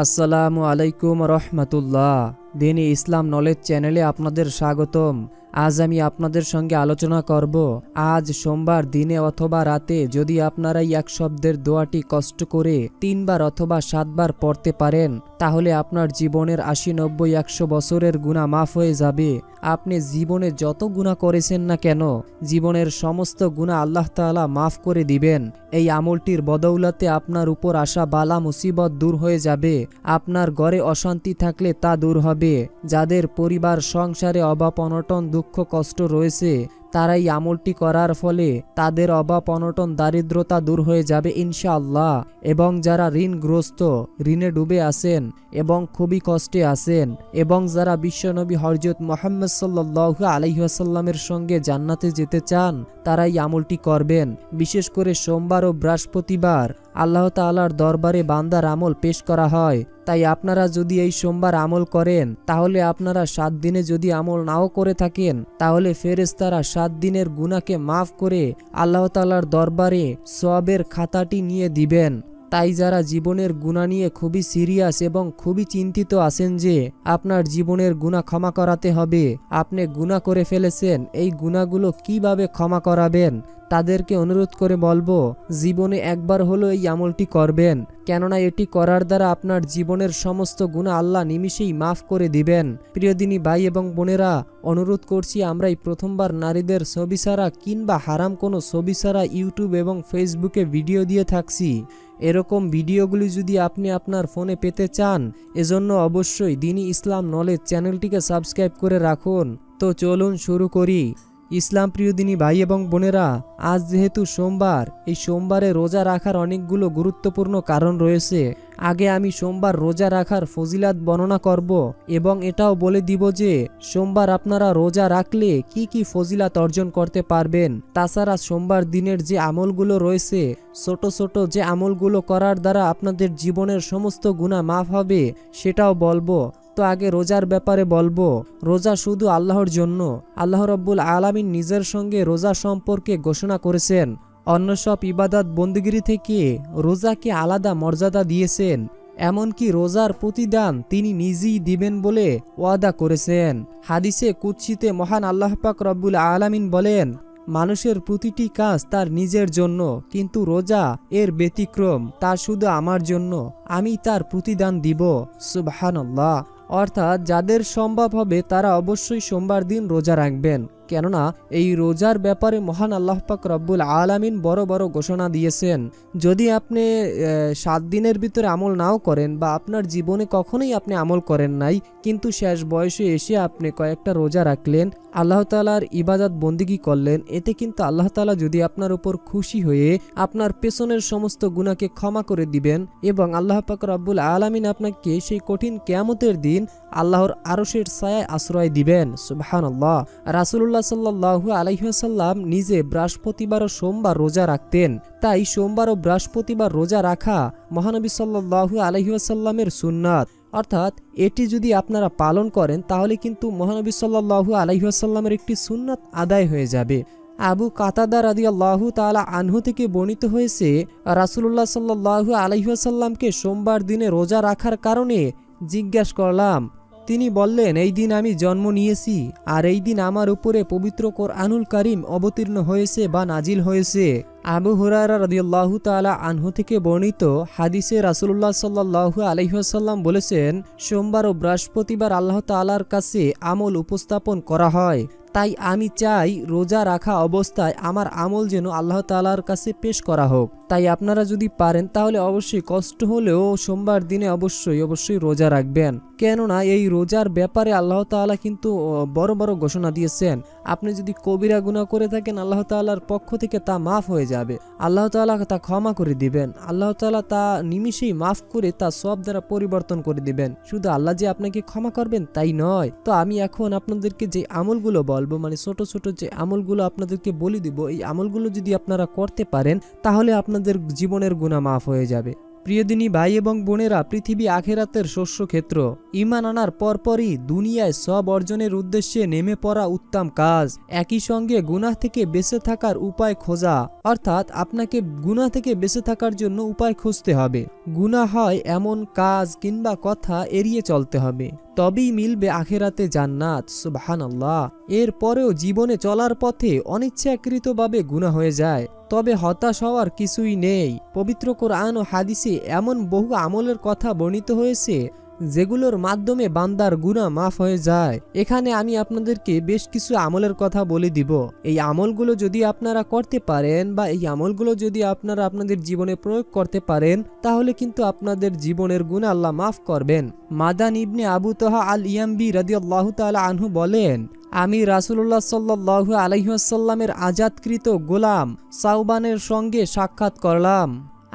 আসসালামু আলাইকুম রহমতুল্লাহ। দিনী ইসলাম নলেজ চ্যানেলে আপনাদের স্বাগতম। আজ আমি আপনাদের সঙ্গে আলোচনা করব, আজ সোমবার দিনে অথবা রাতে যদি আপনারা এক শব্দের দোয়াটি কষ্ট করে 3 বার অথবা 7 বার পড়তে পারেন, তাহলে আপনার জীবনের 80, 90, 100 বছরের গুনাহ মাফ হয়ে যাবে। আপনি জীবনে যত গুনাহ করেছেন না কেন, জীবনের সমস্ত গুনাহ আল্লাহ তাআলা মাফ করে দিবেন। এই আমলটির বদৌলতে আপনার উপর আসা বালা মুসিবত দূর হয়ে যাবে। আপনার ঘরে অশান্তি থাকলে তা দূর হবে। যাদের পরিবার সংসারে অভাব অনটন দুঃখ কষ্ট রয়েছে, তারা এই আমলটি করার ফলে তাদের অভাব অনটন দারিদ্রতা দূর হয়ে যাবে ইনশাআল্লাহ। এবং যারা ঋণগ্রস্ত, ঋণে ডুবে আছেন এবং খুবই কষ্টে আছেন, এবং যারা বিশ্বনবী হযরত মুহাম্মদ সাল্লাল্লাহু আলাইহি ওয়াসাল্লামের সঙ্গে জান্নাতে যেতে চান, তারা এই আমলটি করবেন। বিশেষ করে সোমবার ও বৃহস্পতিবার আল্লাহ তাআলার দরবারে বান্দার আমল পেশ করা হয়। তাই আপনারা যদি এই সোমবার আমল করেন, তাহলে আপনারা 7 দিনে যদি আমল নাও করে থাকেন, তাহলে ফেরেশতারা 7 দিনের গুনাহকে মাফ করে আল্লাহ তাআলার দরবারে সওয়াবের খাতাটি নিয়ে দিবেন। তাই যারা জীবনের গুনাহ নিয়ে খুবই সিরিয়াস এবং খুবই চিন্তিত আছেন যে আপনার জীবনের গুনাহ ক্ষমা করাতে হবে, আপনি গুনাহ করে ফেলেছেন, এই গুনাহগুলো কিভাবে ক্ষমা করাবেন, তাদেরকে অনুরোধ করে বলবো, জীবনে একবার হলো এই আমলটি করবেন। কেননা এটি করার দ্বারা আপনার জীবনের সমস্ত গুনাহ আল্লাহ নিমিষেই মাফ করে দিবেন। প্রিয় দিনী ভাই এবং বোনেরা, অনুরোধ করছি, আমরা এই প্রথমবার নারীদের ছবি ছাড়া কিংবা হারাম কোনো ছবি ছাড়া ইউটিউব এবং ফেসবুকে ভিডিও দিয়ে থাকছি। এরকম ভিডিওগুলি যদি আপনি আপনার ফোনে পেতে চান, এজন্য অবশ্যই দিনী ইসলাম নলেজ চ্যানেলটিকে সাবস্ক্রাইব করে রাখুন। তো চলুন শুরু করি। ইসলাম প্রিয় দিনী ভাই এবং বোনেরা, আজ যেহেতু সোমবার, এই সোমবারে রোজা রাখার অনেকগুলো গুরুত্বপূর্ণ কারণ রয়েছে। আগে আমি সোমবার রোজা রাখার ফজিলাত বর্ণনা করব এবং এটাও বলে দিব যে সোমবার আপনারা রোজা রাখলে কি কি ফজিলাত অর্জন করতে পারবেন। তাছাড়া সোমবার দিনের যে আমলগুলো রয়েছে, ছোট ছোট যে আমলগুলো করার দ্বারা আপনাদের জীবনের সমস্ত গুনাহ মাফ হবে, সেটাও বলবো। তো আগে রোজার ব্যাপারে বলবো। রোজা শুধু আল্লাহর জন্য। আল্লাহ রাব্বুল আলামিন নিজের সঙ্গে রোজা সম্পর্কে ঘোষণা করেছেন, অন্য সব ইবাদত বন্দেগী থেকে রোজাকে আলাদা মর্যাদা দিয়েছেন। এমনকি রোজার প্রতিদান তিনি নিজেই দিবেন বলে ওয়াদা করেছেন। হাদিসে কুদসিতে মহান আল্লাহ পাক রব্বুল আলামিন বলেন, মানুষের প্রতিটি কাজ তার নিজের জন্য, কিন্তু রোজা এর ব্যতিক্রম, তা শুধু আমার জন্য, আমি তার প্রতিদান দিব। সুবহানাল্লাহ। অর্থাৎ যাদের সম্ভব হবে তারা অবশ্যই সোমবার দিন রোজা রাখবেন। কেননা এই রোজার ব্যাপারে মহান আল্লাহ পাক রব্বুল আলামিন বড় বড় ঘোষণা দিয়েছেন। যদি আপনি 7 দিনের ভিতরে আমল নাও করেন, বা আপনার জীবনে কখনোই আপনি আমল করেন নাই, কিন্তু শেষ বয়সে এসে আপনি কয়েকটা রোজা রাখলেন, আল্লাহ তাআলার ইবাদত বন্দেগী করলেন, এতে কিন্তু আল্লাহ তাআলা যদি আপনার উপর খুশি হয়ে আপনার পেছনের সমস্ত গুনাহকে ক্ষমা করে দিবেন, এবং আল্লাহ পাক রব্বুল আলামিন আপনাকে সেই কঠিন কিয়ামতের দিন আল্লাহর আরশের ছায়ায় আশ্রয় দিবেন। সুবহানাল্লাহ। রাসূলুল্লাহ সাল্লাল্লাহু আলাইহি ওয়াসাল্লাম নিজে বৃহস্পতিবার ও সোমবার রোজা রাখতেন। তাই সোমবার ও বৃহস্পতিবার রোজা রাখা মহানবী সাল্লাল্লাহু আলাইহি ওয়াসাল্লামের সুন্নাত। অর্থাৎ এটি যদি আপনারা পালন করেন, তাহলে কিন্তু মহানবী সাল্লাল্লাহু আলাইহি ওয়াসাল্লামের একটি সুন্নাত আদায় হয়ে যাবে। আবু কাতাদা রাদিয়াল্লাহু তাআলা আনহু থেকে বর্ণিত হয়েছে, রাসূলুল্লাহ সাল্লাল্লাহু আলাইহি ওয়াসাল্লামকে সোমবার দিনে রোজা রাখার কারণে জিজ্ঞাসা করলাম। তিনি বললেন, এই দিন আমি জন্ম নিয়েছি, আর এই দিন আমার উপরে পবিত্র কোরআনুল কারীম অবতীর্ণ হয়েছে বা নাজিল হয়েছে। আবু হুরায়রা রাদিয়াল্লাহু তাআলা আনহু থেকে বর্ণিত হাদিসে রাসূলুল্লাহ সাল্লাল্লাহু আলাইহি ওয়াসাল্লাম বলেছেন, সোমবার ও বৃহস্পতিবার আল্লাহ তাআলার কাছে আমল উপস্থাপন করা হয়। তাই আমি চাই রোজা রাখা অবস্থায় আমার আমল যেন আল্লাহ তাআলার কাছে পেশ করা হোক। তাই আপনারা যদি পারেন, তাহলে অবশ্যই কষ্ট হলেও সোমবার দিনে অবশ্যই রোজা রাখবেন। কেননা এই রোজার ব্যাপারে আল্লাহ তাআলা কিন্তু বড় বড় ঘোষণা দিয়েছেন। আপনি যদি কবিরা গুনাহ করে থাকেন, আল্লাহ তাআলার পক্ষ থেকে তা মাফ হয়ে যাবে, আল্লাহ তাআলা তা ক্ষমা করে দিবেন, আল্লাহ তাআলা তা নিমিষেই মাফ করে তা সব দ্বারা পরিবর্তন করে দিবেন। শুধু আল্লাহ যে আপনাকে ক্ষমা করবেন তাই নয়। তো আমি এখন আপনাদেরকে যে আমলগুলো বলবো, মানে ছোট ছোট যে আমলগুলো আপনাদেরকে বলে দিব, এই আমলগুলো যদি আপনারা করতে পারেন, তাহলে আপনাদের জীবনের গুনাহ মাফ হয়ে যাবে। প্রিয়দিনী ভাই এবং বোনেরা, পৃথিবী আখেরাতের শস্যক্ষেত্র। ঈমান আনার পরপরই দুনিয়ায় সব অর্জনের উদ্দেশ্যে নেমে পড়া উত্তম কাজ, একই সঙ্গে গুনাহ থেকে বেঁচে থাকার উপায় খোঁজা। অর্থাৎ আপনাকে গুনাহ থেকে বেঁচে থাকার জন্য উপায় খুঁজতে হবে। গুনাহ হয় এমন কাজ কিংবা কথা এড়িয়ে চলতে হবে, তবেই মিলবে আখেরাতে জান্নাত। সুবহানাল্লাহ। এরপরেও জীবনে চলার পথে অনিচ্ছাকৃতভাবে গুনাহ হয়ে যায়, তবে হতাশ হওয়ার কিছুই নেই। পবিত্র কোরআন ও হাদিসে এমন বহু আমলের কথা বর্ণিত হয়েছে যেগুলোর মাধ্যমে বান্দার গুনাহ মাফ হয়ে যায়। এখানে আমি আপনাদেরকে বেশ কিছু আমলের কথা বলে দিব। এই আমলগুলো যদি আপনারা করতে পারেন বা এই আমলগুলো যদি আপনারা আপনাদের জীবনে প্রয়োগ করতে পারেন, তাহলে কিন্তু আপনাদের জীবনের গুনাহ আল্লাহ মাফ করবেন। মাদান ইবনে আবু তহা আল ইয়ামবি রাদিয়াল্লাহু তাআলা আনহু বলেন, আমি রাসূলুল্লাহ সাল্লাল্লাহু আলাইহি ওয়াসাল্লামের আজাদকৃত গোলাম সাওবানের সঙ্গে সাক্ষাৎ করলাম।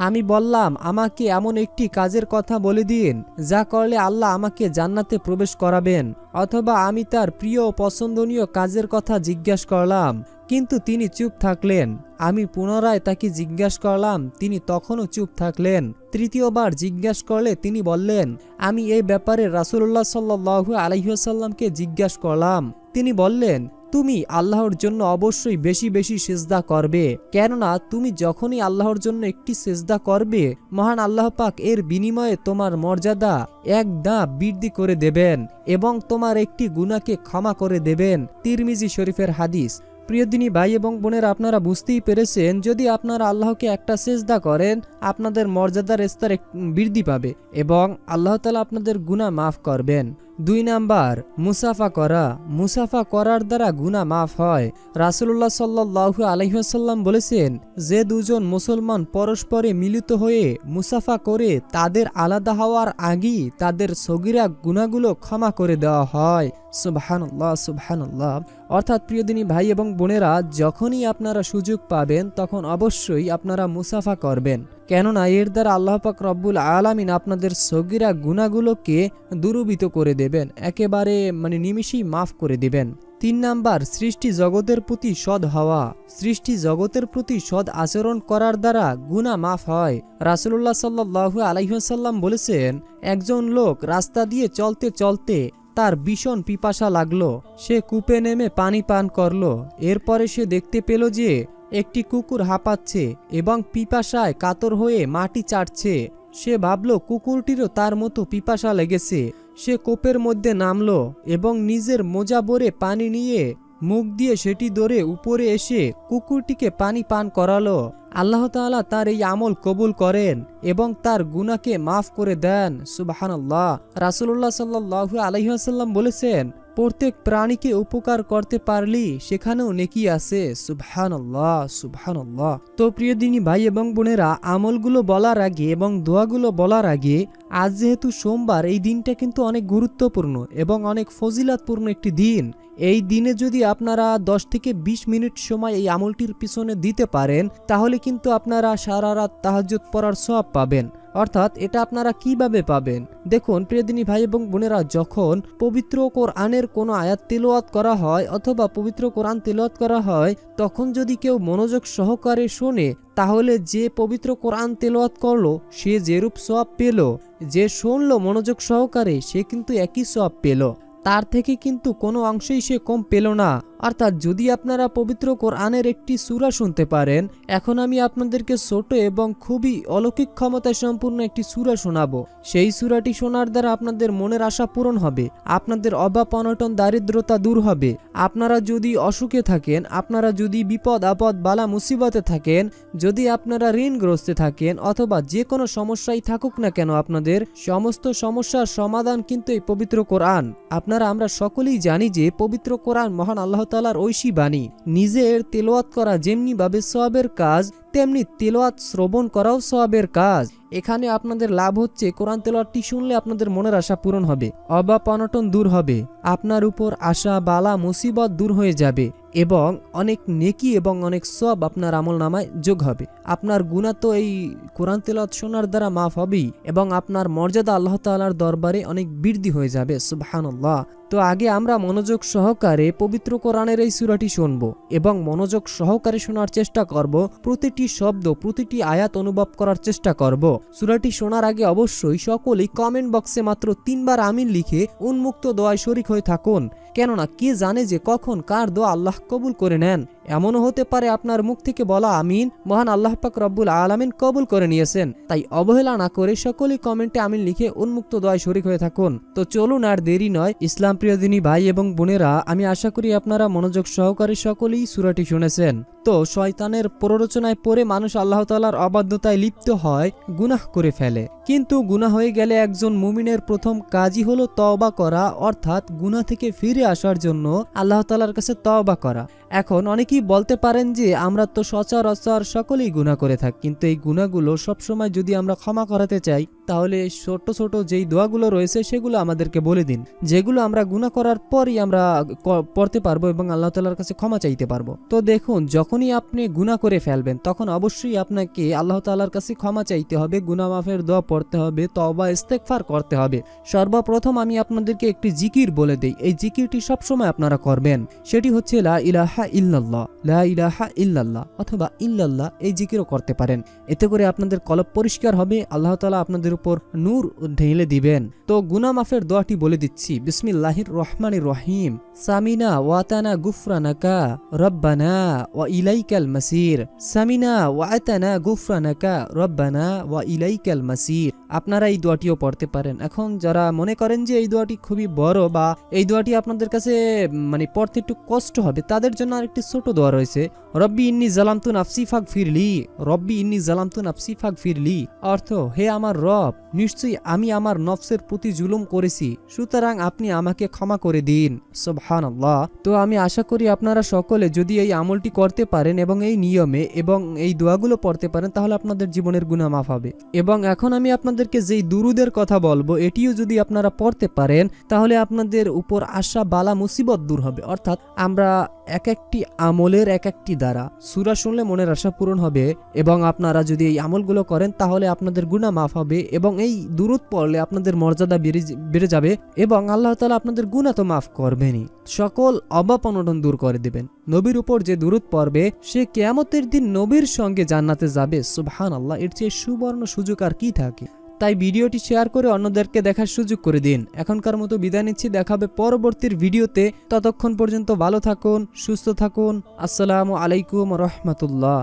আমি বললাম, আমাকে এমন একটি কাজের কথা বলে দিন যা করলে আল্লাহ আমাকে জান্নাতে প্রবেশ করাবেন। অথবা আমি তার প্রিয় ও পছন্দনীয় কাজের কথা জিজ্ঞাসা করলাম, কিন্তু তিনি চুপ থাকলেন। আমি পুনরায় তাকে জিজ্ঞাসা করলাম, তিনি তখনও চুপ থাকলেন। তৃতীয়বার জিজ্ঞাসা করলে তিনি বললেন, আমি এই ব্যাপারে রাসূলুল্লাহ সাল্লাল্লাহু আলাইহি ওয়াসাল্লামকে জিজ্ঞাসা করলাম। তিনি বললেন, তুমি আল্লাহর জন্য অবশ্যই বেশি বেশি সিজদা করবে, কেননা তুমি যখনই আল্লাহর জন্য একটি সিজদা করবে, মহান আল্লাহ পাক এর বিনিময়ে তোমার মর্যাদা এক ধাপ বৃদ্ধি করে দেবেন এবং তোমার একটি গুনাহকে ক্ষমা করে দেবেন। তিরমিজি শরীফের হাদিস। প্রিয়দিনী ভাই এবং বোনেরা, আপনারা বুঝতেই পেরেছেন, যদি আপনারা আল্লাহকে একটা সিজদা করেন, আপনাদের মর্যাদার স্তর বৃদ্ধি পাবে এবং আল্লাহ তাআলা আপনাদের গুনাহ মাফ করবেন। 2 নাম্বার, মুসাফা করা। মুসাফা করার দ্বারা গুনাহ মাফ হয়। রাসূলুল্লাহ সাল্লাল্লাহু আলাইহি ওয়াসাল্লাম বলেছেন, যে দুজন মুসলমান পরস্পরে মিলিত হয়ে মুসাফা করে তাদের আলাদা হওয়ার আগেই তাদের সগীরা গুনাহগুলো ক্ষমা করে দেওয়া হয়। সুবহানাল্লাহ, সুবহানাল্লাহ। অর্থাৎ প্রিয়দিনী ভাই এবং বোনেরা, যখনই আপনারা সুযোগ পাবেন তখন অবশ্যই আপনারা মুসাফা করবেন, কেননা এর দ্বারা আল্লাহ পাক রব্বুল আলামিন আপনাদের সগীরা গুনাহগুলোকে দূরীভূত করে দেবেন, একেবারে নিমিষেই মাফ করে দেবেন। 3 নাম্বার, সৃষ্টি জগতের প্রতি সৎ হওয়া। সৃষ্টি জগতের প্রতি সৎ আচরণ করার দ্বারা গুনাহ মাফ হয়। রাসূলুল্লাহ সাল্লাল্লাহু আলাইহি ওয়াসাল্লাম বলেছেন, একজন লোক রাস্তা দিয়ে চলতে চলতে তার ভীষণ পিপাসা লাগলো। সে কূপে নেমে পানি পান করলো। এরপরে সে দেখতে পেল যে একটি কুকুর হাঁপাচ্ছে এবং পিপাসায় কাতর হয়ে মাটি চাটছে। সে ভাবল কুকুরটিরও তার মতো পিপাসা লেগেছে। সে কূপের মধ্যে নামলো এবং নিজের মোজা ভরে পানি নিয়ে মুখ দিয়ে সেটি ধরে উপরে এসে কুকুরটিকে পানি পান করালো। আল্লাহ তাআলা তার এই আমল কবুল করেন এবং তার গুনাহকে মাফ করে দেন। সুবহানাল্লাহ। রাসূলুল্লাহ সাল্লাল্লাহু আলাইহি ওয়াসাল্লাম বলেছেন, প্রত্যেক প্রাণীকে উপকার করতে পারলি সেখানেও নেকি আছে। সুবহানাল্লাহ, সুবহানাল্লাহ। তো প্রিয়দিনী ভাই এবং বোনেরা, আমলগুলো বলার আগে এবং দোয়াগুলো বলার আগে, আজ যেহেতু সোমবার, এই দিনটা কিন্তু অনেক গুরুত্বপূর্ণ এবং অনেক ফজিলাতপূর্ণ একটি দিন। এই দিনে যদি আপনারা 10 থেকে 20 মিনিট সময় এই আমলটির পিছনে দিতে পারেন, তাহলে কিন্তু আপনারা সারা রাত তাহাজ্জুদ পড়ার সওয়াব পাবেন। অর্থাৎ এটা আপনারা কিভাবে পাবেন? দেখুন প্রিয়দিনী ভাই এবং বোনেরা, যখন পবিত্র কোরআনের কোনো আয়াত তিলাওয়াত করা হয় অথবা পবিত্র কোরআন তিলাওয়াত করা হয়, তখন যদি কেউ মনোযোগ সহকারে শোনে, তাহলে যে পবিত্র কোরআন তিলাওয়াত করলো সে যেরূপ সওয়াব পেল, যে শুনলো মনোযোগ সহকারে সে কিন্তু একই সওয়াব পেল, তার থেকে কিন্তু কোনো অংশেই সে কম পেল না। অর্থাৎ যদি আপনারা পবিত্র কোরআনের একটি সূরা শুনতে পারেন, এখন আমি আপনাদেরকে ছোট এবং খুবই অলৌকিক ক্ষমতায় সম্পূর্ণ একটি সূরা শোনাবো। সেই সূরাটি শোনার দ্বারা আপনাদের মনের আশা পূরণ হবে, আপনাদের অভাব অনটন দারিদ্রতা দূর হবে। আপনারা যদি অসুখে থাকেন, আপনারা যদি বিপদ আপদ বালা মুসিবতে থাকেন, যদি আপনারা ঋণগ্রস্তে থাকেন, অথবা যে কোনো সমস্যাই থাকুক না কেন, আপনাদের সমস্ত সমস্যার সমাধান কিন্তু এই পবিত্র কোরআন। আমরা সকলেই জানি যে পবিত্র কোরআন মহান আল্লাহ তাআলার ঐশী বাণী। নিজের তেলাওয়াত করা যেমনি ভাবে সওয়াবের কাজ, তেমনি তেলাওয়াত শ্রবণ করাও সওয়াবের কাজ। এখানে আপনাদের লাভ হচ্ছে, কোরআন তেলাওয়াতটি শুনলে আপনাদের মনের আশা পূরণ হবে, অভাব অনটন দূর হবে, আপনার উপর আশা বালা মুসিবত দূর হয়ে যাবে এবং অনেক নেকি এবং অনেক সওয়াব আপনার আমলনামায় যোগ হবে। আপনার গুনাহ তো এই কোরআন তেলাওয়াত শোনার দ্বারা মাফ হবেই এবং আপনার মর্যাদা আল্লাহ তাআলার দরবারে অনেক বৃদ্ধি হয়ে যাবে। সুবহানাল্লাহ। তো আগে আমরা মনোযোগ সহকারে পবিত্র কোরআনের এই সূরাটি শুনব এবং মনোযোগ সহকারে শোনার চেষ্টা করব, প্রতিটি শব্দ প্রতিটি আয়াত অনুভব করার চেষ্টা করব। সূরাটি শোনার আগে অবশ্যই সকলেই কমেন্ট বক্সে মাত্র 3 বার আমিন লিখে উন্মুক্ত দোয়ায় শরীক হয়ে থাকুন, কেননা কে জানে যে কখন কার দোয়া আল্লাহ কবুল করে নেন। এমনও হতে পারে আপনার মুখ থেকে বলা আমিন মহান আল্লাহ পাক রব্বুল আলামিন কবুল করে নিয়েছেন। তাই অবহেলা না করে সকলেই কমেন্টে আমিন লিখে উন্মুক্ত দোয়ায় শরীক হয়ে থাকুন। তো চলুন আর দেরি নয়, ইসলাম প্রিয় দিনী ভাই এবং বোনেরা, আমি আশা করি আপনারা মনোযোগ সহকারে সকলেই সূরাটি শুনেছেন। তো শয়তানের প্ররোচনায় পড়ে মানুষ আল্লাহ তাআলার অবাধ্যতায় লিপ্ত হয়, গুনাহ করে ফেলে। কিন্তু গুনাহ হয়ে গেলে একজন মুমিনের প্রথম কাজই হলো তওবা করা, অর্থাৎ গুনাহ থেকে ফিরে আসার জন্য আল্লাহ তাআলার কাছে তওবা করা। এখন অনেকেই বলতে পারেন যে আমরা তো সচরাচর সকলেই গুনাহ করে থাকি, কিন্তু এই গুনাহগুলো সবসময় যদি আমরা ক্ষমা করাতে চাই তাহলে ছোট ছোট যেই দোয়াগুলো রয়েছে সেগুলো আমাদেরকে বলে দিন, যেগুলো আমরা গুনাহ করার পরই আমরা পড়তে পারবো এবং আল্লাহ তাআলার কাছে ক্ষমা চাইতে পারবো। তো দেখুন, যখনই আপনি গুনাহ করে ফেলবেন তখন অবশ্যই আপনাকে আল্লাহ তাআলার কাছে ক্ষমা চাইতে হবে, গুনাহ মাফের দোয়া পড়তে হবে, তওবা ইস্তেগফার করতে হবে। সর্বপ্রথম আমি আপনাদেরকে একটি জিকির বলে দেই, এই জিকিরটি সবসময় আপনারা করবেন। সেটি হচ্ছে লা ইলাহা ইল্লাল্লাহ, লা ইলাহা ইল্লাল্লাহ অথবা ইল্লাল্লাহ। এই জিকিরও করতে পারেন, এতে করে আপনাদের কলব পরিষ্কার হবে, আল্লাহ তাআলা আপনাদের উপর নূর ঢেলে দিবেন। তো গুনাহ মাফের দোয়াটি বলে দিচ্ছি, বিসমিল্লাহির রহমানির রহিম। সামিনা ওয়াতানা গুফরানাকা রব্বানা ওয়া ইলাইকাল মাসির। সামিনা ওয়াতানা গুফরানাকা রব্বানা ওয়া ইলাইকাল মাসির। আপনারা এই দোয়াটিও পড়তে পারেন। এখন যারা মনে করেন যে এই দোয়াটি খুবই বড় বা এই দোয়াটি আপনাদের কাছে পড়তে একটু কষ্ট হবে, তাদের জন্য আরেকটি ছোট দোয়া রয়েছে, রব্বি ইন্নী জালামতু নাফসি ফাগফিরলি। রব্বি ইন্নী জালামতু নাফসি ফাগফিরলি অর্থ, হে আমার রব, নিশ্চয়ই আমি আমার নফসের প্রতি জুলুম করেছি, সুতরাং আপনি আমাকে ক্ষমা করে দিন। সুবহানাল্লাহ। তো আমি আশা করি আপনারা সকলে যদি এই আমলটি করতে পারেন এবং এই নিয়মে এবং এই দোয়াগুলো পড়তে পারেন তাহলে আপনাদের জীবনের গুনাহ মাফ হবে। এবং এখন আমি আপনাদেরকে যেই দুরুদের কথা বলবো এটিও যদি আপনারা পড়তে পারেন তাহলে আপনাদের উপর আসা বালা মুসিবত দূর হবে। অর্থাৎ আমরা এক একটি আমলের এক একটি দ্বারা সূরা শুনলে মনের আশা পূরণ হবে, এবং আপনারা যদি এই আমলগুলো করেন তাহলে আপনাদের গুনাহ মাফ হবে এবং এই দুরূদ পড়লে আপনাদের মর্যাদা বেড়ে যাবে এবং আল্লাহ তাআলা আপনাদের গুনাহ তো মাফ করবেনই, সকল অভাব অনটন দূর করে দিবেন। নবীর উপর যে দুরূদ পড়বে সে কিয়ামতের দিন নবীর সঙ্গে জান্নাতে যাবে। সুবহানাল্লাহ, এর চেয়ে সুবর্ণ সুযোগ আর কি থাকে। তাই ভিডিওটি শেয়ার করে অন্যদেরকে দেখার সুযোগ করে দিন। এখনকার মতো বিদায় নিচ্ছি, দেখা হবে পরবর্তীর ভিডিওতে। ততক্ষণ পর্যন্ত ভালো থাকুন, সুস্থ থাকুন। আসসালামু আলাইকুম রাহমাতুল্লাহ।